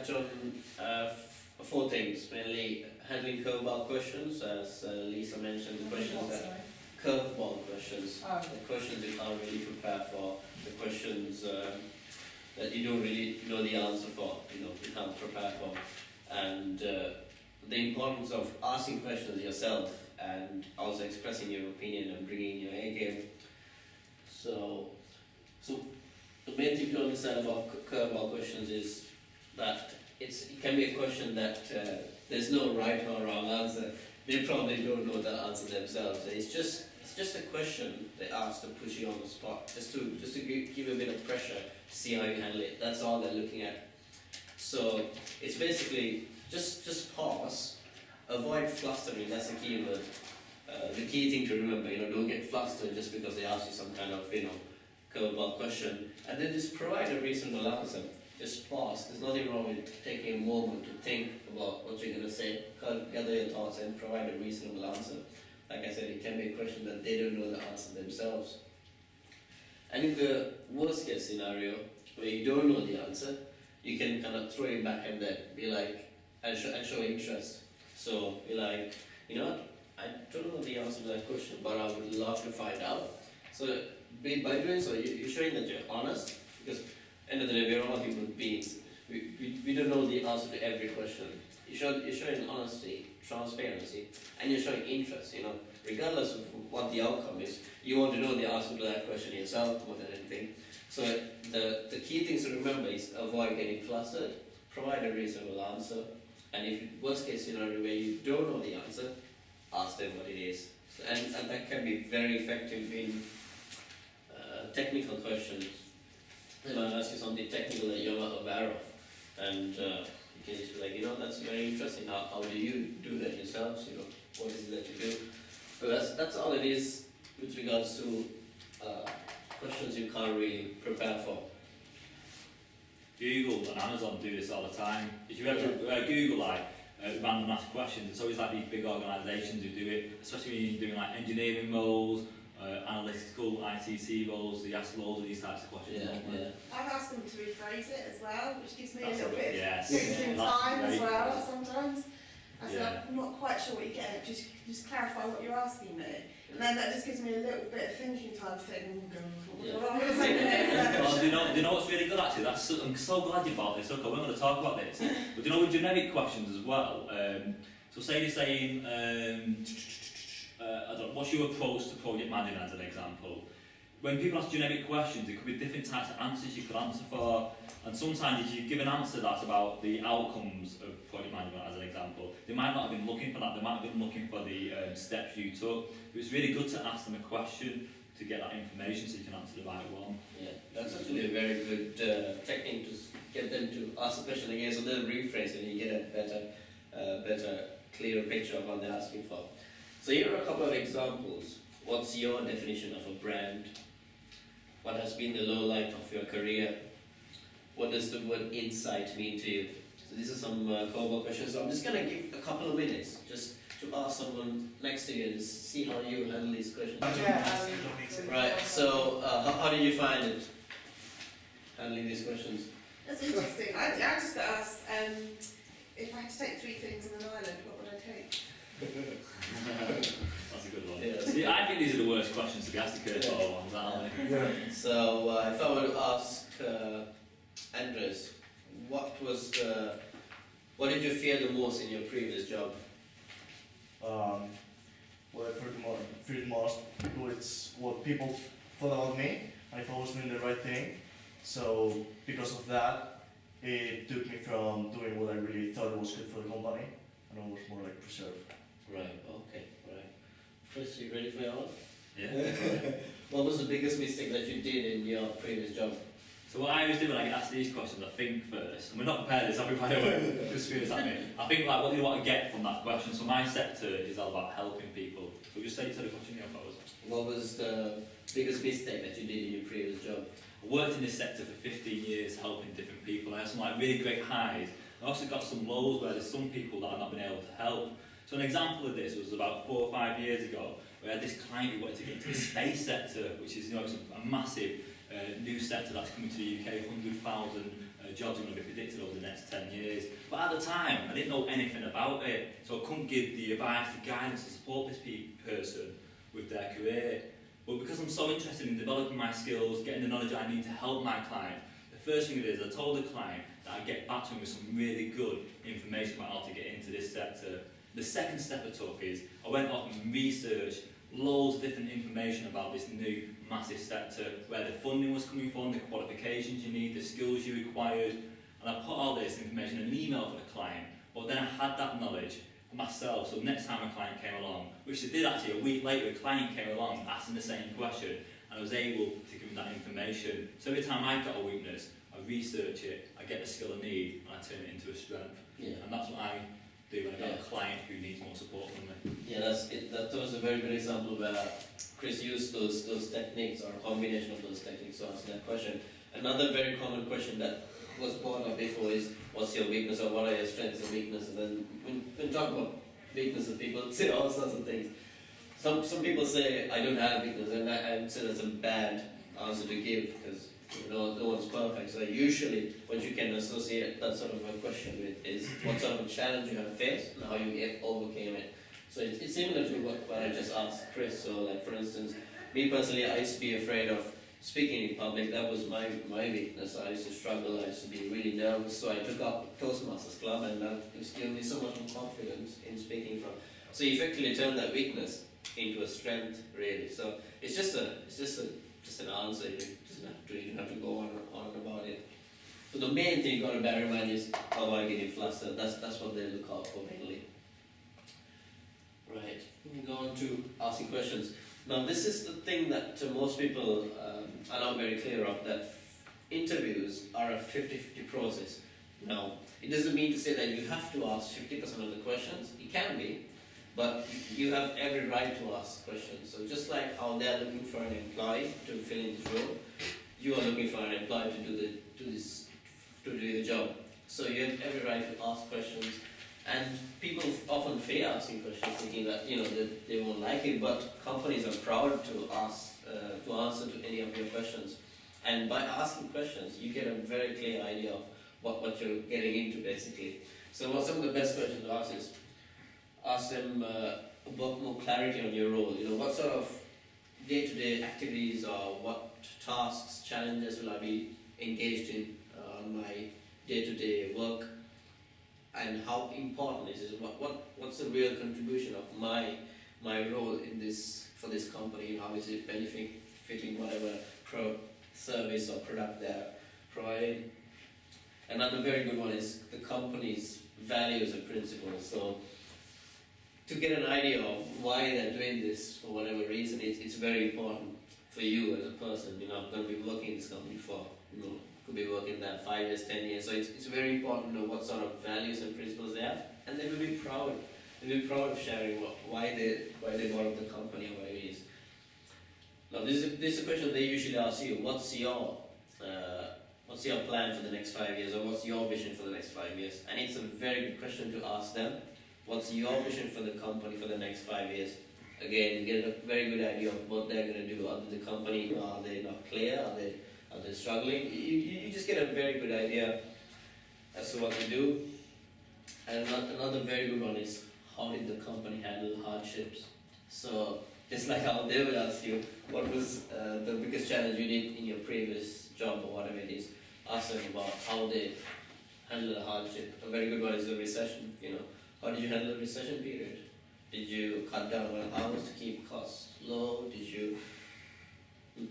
touch on four things, mainly handling curveball questions, as Lisa mentioned, the questions that curveball questions, the questions you can't really prepare for, the questions that you don't really know the answer for, you can't prepare for, and the importance of asking questions yourself and also expressing your opinion and bringing your A game. So the main thing to understand about curveball questions is that it can be a question that there's no right or wrong answer. They probably don't know the answer themselves. It's just a question they ask to push you on the spot, just to give a bit of pressure to see how you handle it. That's all they're looking at. So it's basically just pause, avoid flustering. That's the key word. The key thing to remember, don't get flustered just because they ask you some kind of curveball question, and then just provide a reasonable answer. Just pause. There's nothing wrong with taking a moment to think about what you're going to say, gather your thoughts and provide a reasonable answer. Like I said, it can be a question that they don't know the answer themselves. And in the worst case scenario, where you don't know the answer, you can kind of throw it back and then be like, and show interest. So be like, you know what, I don't know the answer to that question, but I would love to find out. So by doing so, you're showing that you're honest, because end of the day, we're all human beings. We don't know the answer to every question. You're showing honesty, transparency, and you're showing interest. Regardless of what the outcome is, you want to know the answer to that question yourself more than anything. So the key things to remember is avoid getting flustered, provide a reasonable answer, and if worst case scenario where you don't know the answer, ask them what it is. And that can be very effective in technical questions. They might ask you something technical that you're not aware of, and you can just be like, that's very interesting. How do you do that yourselves? What is it that you do? So that's all it is with regards to questions you can't really prepare for. Google and Amazon do this all the time. If you ever Google random ask questions, it's always these big organisations who do it, especially when you're doing engineering roles, analytical ITC roles. They ask loads of these types of questions. Yeah. I've asked them to rephrase it as well, which gives me a little bit of thinking time as well sometimes. I said, I'm not quite sure what you're getting, just clarify what you're asking me. And then that just gives me a little bit of thinking time to think, well, do you know what's really good actually? I'm so glad you brought this up. We're going to talk about this. But do you know with generic questions as well? So say you're saying, I don't know, what's your approach to project management as an example? When people ask generic questions, there could be different types of answers you could answer for, and sometimes if you give an answer that's about the outcomes of project management as an example, they might not have been looking for that, they might have been looking for the steps you took. It was really good to ask them a question to get that information so you can answer the right one. Yeah, that's actually a very good technique to get them to ask the question again, so they'll rephrase it and you get a better, clearer picture of what they're asking for. So here are a couple of examples. What's your definition of a brand? What has been the low light of your career? What does the word insight mean to you? So these are some curveball questions. So I'm just going to give a couple of minutes just to ask someone next to you and see how you handle these questions. Right, so how did you find it, handling these questions? That's interesting. I just got asked if I had to take 3 things on an island, what would I take? That's a good one. Yeah. See, I think these are the worst questions to be asked, the curveball ones, aren't they? Yeah. So if I were to ask Andres, what did you fear the most in your previous job? What I feared most it's what people thought about me, and if I was doing the right thing. So because of that, it took me from doing what I really thought was good for the company, and I was more preserved. Right, okay, right. Chris, you ready for your one? Yeah. What was the biggest mistake that you did in your previous job? So what I always do when I get asked these questions, I think first, and we're not prepared this, I'll be by the way, just feel at me. I think what do you want to get from that question? So my sector is all about helping people. So just say to the question here, fellas. What was the biggest mistake that you did in your previous job? I worked in this sector for 15 years helping different people. I had some really great highs. I also got some lows where there's some people that I've not been able to help. So an example of this was about 4 or 5 years ago, where I had this client who wanted to get into the space sector, which is it's a massive new sector that's coming to the UK, 100,000 jobs are going to be predicted over the next 10 years. But at the time, I didn't know anything about it, so I couldn't give the advice, the guidance to support this person with their career. But because I'm so interested in developing my skills, getting the knowledge I need to help my client, the first thing it is, I told the client that I'd get back to him with some really good information about how to get into this sector. The second step I took is I went off and researched loads of different information about this new massive sector, where the funding was coming from, the qualifications you need, the skills you required, and I put all this information in an email for the client, but then I had that knowledge myself, so next time a client came along, which they did actually, a week later a client came along asking the same question, and I was able to give them that information. So every time I've got a weakness, I research it, I get the skill I need, and I turn it into a strength. Yeah. And that's what I do when I've got a client who needs more support from me. Yeah, that was a very good example where Chris used those techniques, or a combination of those techniques to answer that question. Another very common question that was brought up before is, what's your weakness, or what are your strengths and weaknesses? And when we talk about weaknesses, people say all sorts of things. Some people say, I don't have weakness, and I would say that's a bad answer to give, because no one's perfect. So usually what you can associate that sort of a question with is what sort of a challenge you have faced and how you overcame it. So it's similar to what I just asked Chris. So like, for instance, me personally, I used to be afraid of speaking in public. That was my weakness. I used to struggle, I used to be really nervous, so I took up Toastmasters Club, and it's given me so much more confidence in speaking from. So you effectively turned that weakness into a strength, really. So it's just an answer. You don't have to go on about it. So the main thing you've got to bear in mind is, how am I getting flustered? That's what they look out for mainly. Right, moving on to asking questions. Now this is the thing that most people are not very clear of, that interviews are a 50-50 process. Now, it doesn't mean to say that you have to ask 50% of the questions. It can be, but you have every right to ask questions. So just like how they're looking for an employee to fill in this role, you are looking for an employee to do your job. So you have every right to ask questions. And people often fear asking questions, thinking that that they won't like it. But companies are proud to answer to any of your questions. And by asking questions, you get a very clear idea of what you're getting into, basically. So what some of the best questions to ask is, ask them about more clarity on your role. What sort of day-to-day activities or what tasks, challenges will I be engaged in on my day-to-day work, and how important is it? What's the real contribution of my role in this for this company? How is it benefiting whatever service or product they're providing? Another very good one is the company's values and principles. So to get an idea of why they're doing this for whatever reason, it's very important for you as a person. I'm going to be working in this company for, could be working there 5 years, 10 years. So it's very important to know what sort of values and principles they have, and they will be proud. They'll be proud of sharing why they bought up the company or whatever it is. Now this is a question they usually ask you. What's your plan for the next 5 years, or what's your vision for the next 5 years? And it's a very good question to ask them. What's your vision for the company for the next 5 years? Again, you get a very good idea of what they're going to do. Are the company, are they not clear? Are they struggling? You just get a very good idea as to what they do. And another very good one is, how did the company handle hardships? So just like how they will ask you, what was the biggest challenge you did in your previous job or whatever it is, ask them about how they handle a hardship. A very good one is the recession. How did you handle the recession period? Did you cut down on hours to keep costs low? Did you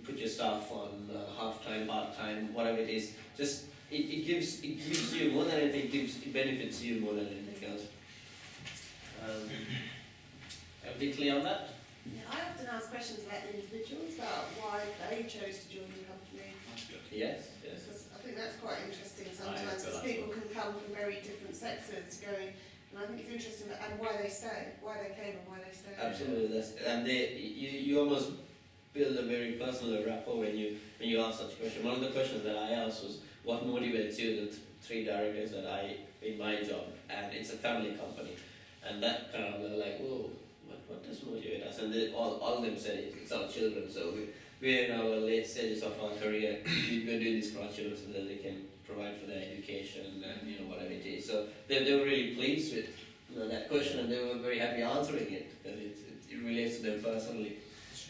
put your staff on half-time, part-time, whatever it is? Just it gives you more than anything. It benefits you more than anything else. Everybody clear on that? Yeah, I often ask questions about the individuals, about why they chose to join the company. Yes. Because I think that's quite interesting sometimes, because people can come from very different sectors going, and I think it's interesting and why they stay, why they came and why they stay. Absolutely, and you almost build a very personal rapport when you ask such a question. One of the questions that I asked was, what motivates you? The 3 directors that in my job, and it's a family company, and that kind of like, whoa, what does motivate us? And all of them said it's our children. So we're in our late stages of our career. We're doing this for our children so that they can provide for their education and whatever it is. So they were really pleased with that question, and they were very happy answering it because it relates to them personally.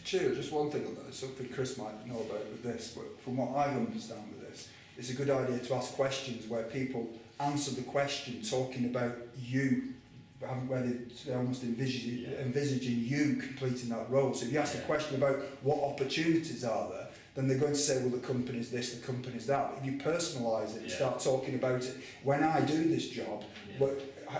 Cheer, just one thing on that, something Chris might know about with this, but from what I understand with this, it's a good idea to ask questions where people answer the question talking about you, where they're almost envisaging you completing that role. So if you ask a question about what opportunities are there, then they're going to say, well, the company's this, the company's that. But if you personalise it and start talking about it, when I do this job,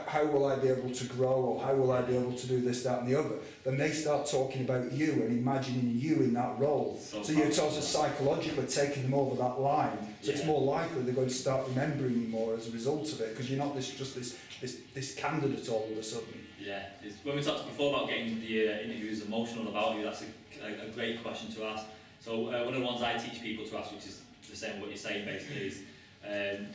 how will I be able to grow, or how will I be able to do this, that and the other, then they start talking about you and imagining you in that role. So you're also psychologically taking them over that line. So it's more likely they're going to start remembering you more as a result of it, because you're not this candidate all of a sudden. Yeah, when we talked before about getting the interviews emotional about you, that's a great question to ask. So one of the ones I teach people to ask, which is the same what you're saying basically, is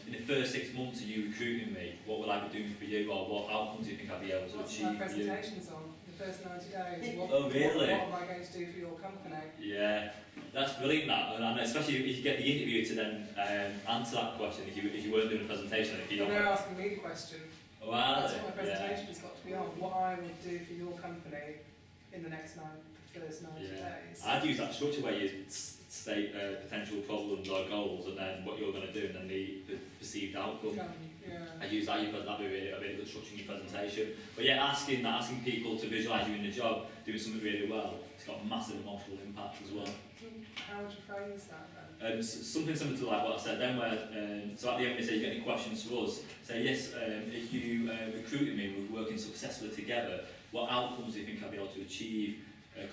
in the first 6 months of you recruiting me, what will I be doing for you, or what outcomes do you think I'll be able to achieve? What's my presentations on the first 90 days? What am I going to do for your company? Yeah, that's brilliant that, and especially if you get the interviewer to then answer that question if you weren't doing a presentation. If you they're asking me the question. Well, that's what my presentation has got to be on. What I would do for your company in the next first 90 days. I'd use that structure where you state potential problems or goals, and then what you're going to do, and then the perceived outcome. I use that. That'd be a really good structure in your presentation. But yeah, asking people to visualise you in the job, doing something really well, it's got a massive emotional impact as well. How would you phrase that then? Something similar to like what I said then, where so at the end when you say you get any questions to us, say yes, if you recruited me and we're working successfully together, what outcomes do you think I'll be able to achieve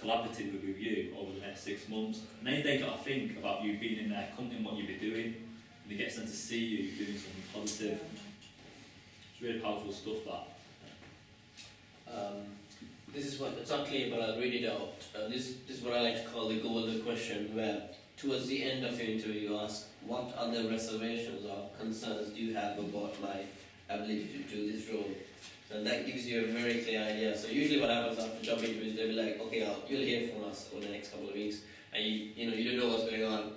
collaboratively with you over the next 6 months? And then they got to think about you being in their company and what you'll be doing, and it gets them to see you doing something positive. It's really powerful stuff, that. This is what, it's not clear, but I'll read it out. This is what I like to call the golden question, where towards the end of your interview you ask, what other reservations or concerns do you have about my ability to do this role? And that gives you a very clear idea. So usually what happens after job interviews, they'll be like, okay, you'll hear from us over the next couple of weeks, and you don't know what's going on.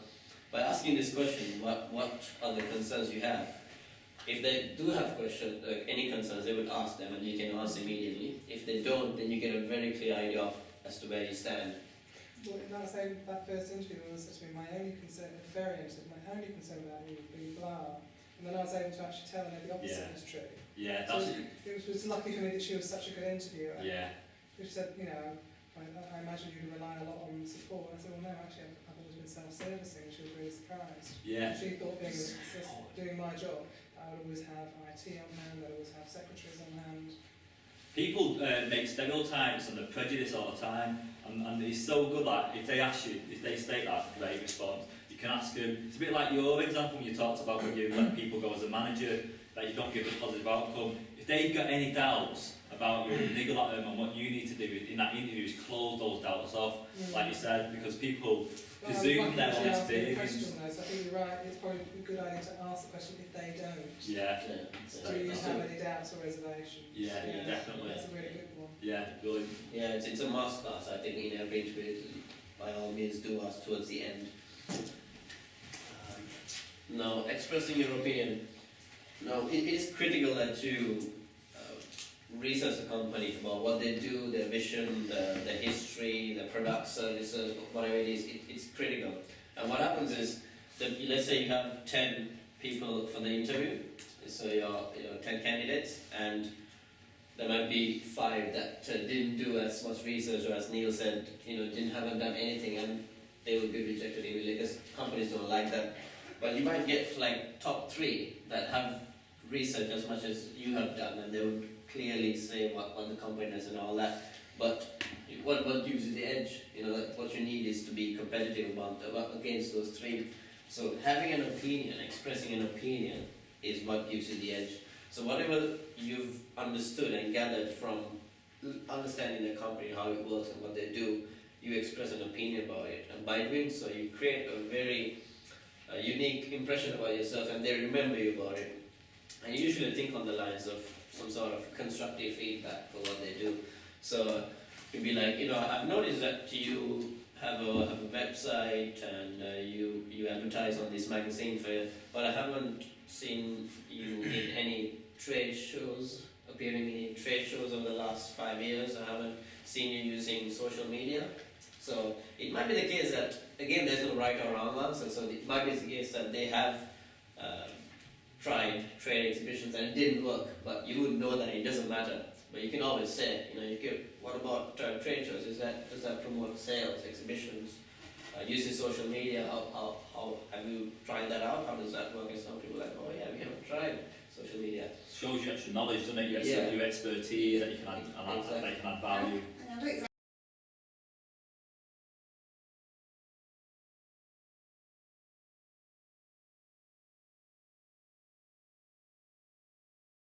By asking this question, what are the concerns you have? If they do have questions, any concerns, they would ask them, and you can answer immediately. If they don't, then you get a very clear idea as to where you stand. Well, that first interview was such my only concern at the very end, my only concern about you would be blah. And then I was able to actually tell her the opposite was true. Yeah, so it was lucky for me that she was such a good interviewer. Yeah. She said, I imagine you rely a lot on support. And I said, well, no, actually, I've always been self-servicing. She was really surprised. Yeah. She thought doing my job, I would always have IT on hand, I would always have secretaries on hand. People make stereotypes and they're prejudiced all the time, and it's so good that if they ask you, if they state that, great response. You can ask them. It's a bit like your example when you talked about when you let people go as a manager, that you don't give a positive outcome. If they've got any doubts about you, niggle at them, and what you need to do in that interview is close those doubts off, like you said, because people presume their own experience. So I think you're right, it's probably a good idea to ask the question if they don't. Yeah. Do you have any doubts or reservations? Yeah, definitely. That's a really good one. Yeah, brilliant. Yeah, it's a must class, I think, in every interview. By all means, do ask towards the end. Now, expressing your opinion. Now, it is critical that you research the company about what they do, their vision, the history, the products, services, whatever it is. It's critical. And what happens is that, let's say you have 10 people for the interview, so you're 10 candidates, and there might be 5 that didn't do as much research, or as Neil said, haven't done anything, and they will be rejected immediately because companies don't like that. But you might get like top 3 that have researched as much as you have done, and they would clearly say what the company does and all that. But what gives you the edge? What you need is to be competitive against those 3. So having an opinion, expressing an opinion, is what gives you the edge. So whatever you've understood and gathered from understanding the company, how it works and what they do, you express an opinion about it. And by doing so, you create a very unique impression about yourself, and they remember you about it. And you usually think on the lines of some sort of constructive feedback for what they do. So you'd be like, I've noticed that you have a website and you advertise on this magazine but I haven't seen you in any trade shows, appearing in any trade shows over the last 5 years. I haven't seen you using social media. So it might be the case that, again, there's no right or wrong answer, so it might be the case that they have tried trade exhibitions and it didn't work, but you would know that it doesn't matter. But you can always say, what about trade shows? Does that promote sales, exhibitions, using social media? How have you tried that out? How does that work? And some people are like, oh yeah, we haven't tried social media. Shows you extra knowledge, doesn't it? Your expertise that you can add, Exactly. that you can add value. Yeah,